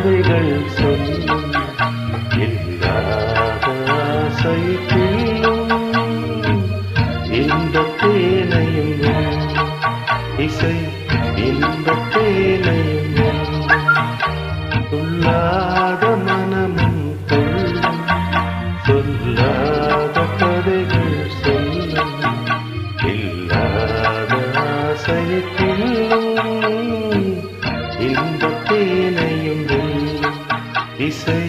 கதைகள் சொல்லும் இல்லாத ஆசை கிள்ளும் இந்த தேனையும் இசை இந்த தேனையும் துள்ளாத மனமும் துள்ளும் சொல்லாத கதைகள் சொல்லும் இல்லாத ஆசை கிள்ளும் இந்த தேனையும் இசை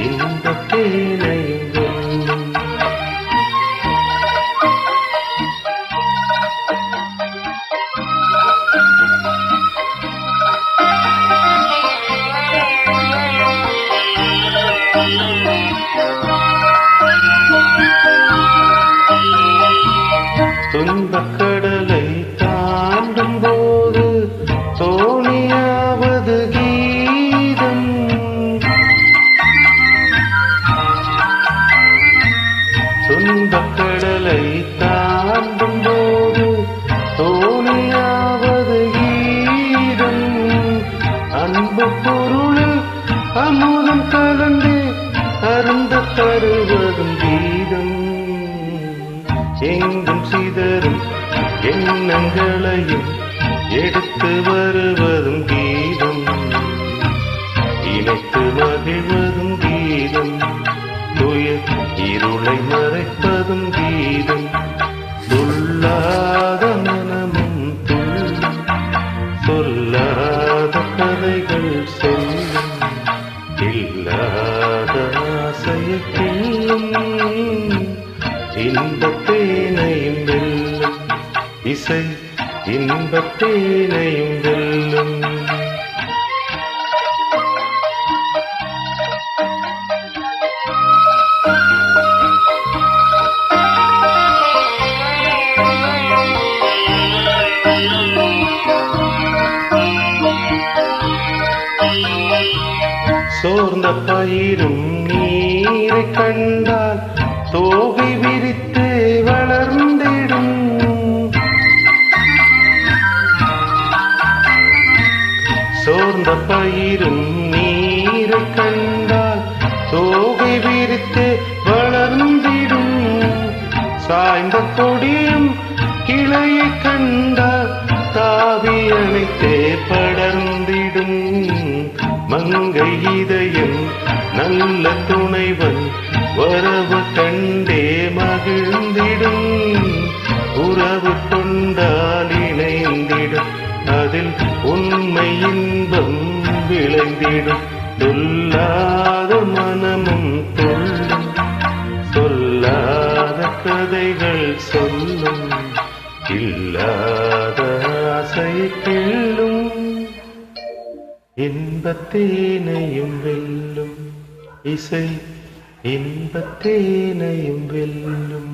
இந்த தேனையும் துன்பக்கடலை தாண்டும் போது தோணியாவது கீதம் துன்பக்கடலை தாண்டும் போது தோணியாவது கீதம் அன்பு பொருளில் அமுதம் கலந்து அருந்த தருவதும் கீதம் எங்கும் சிதறும் எண்ணங்களையும் எடுத்து வருவதும் கீதம் இணைத்து மகிழ்வதும் கீதம் துயர் இருளை மறைப்பதும் கீதம் சொல்லாத மனமும் துள்ளும் சொல்லாத கதைகள் சொல்லும் இல்லாத ஆசையை கிள்ளும் இன்பத் தேனையும் வெல்லும் இசை இன்பத் தேனையும் வெல்லும் சோர்ந்த பயிரும் நீரை கண்டால் தோகை விரித்து வளர்ந்திடும் சோர்ந்த பயிரும் நீரை கண்டால் தோகை விரித்து வளர்ந்திடும் சாய்ந்த கொடியும் கிளையை கண்டால் தாவி அணைத்தே படர்ந்திடும் மங்கை இதயம் நல்ல துணைவன் வரவு கண்டே மகிழ்ந்திடும் உறவு கொண்டால் இணைந்திடும் அதில் உண்மை இன்பம் விளைந்திடும் சொல்லாத மனமும் துள்ளும் சொல்லாத கதைகள் சொல்லும் இல்லாத ஆசை கிள்ளும் இன்பத் தேனையும் வெல்லும் இசை இன்பத் தேனையும் வெல்லும்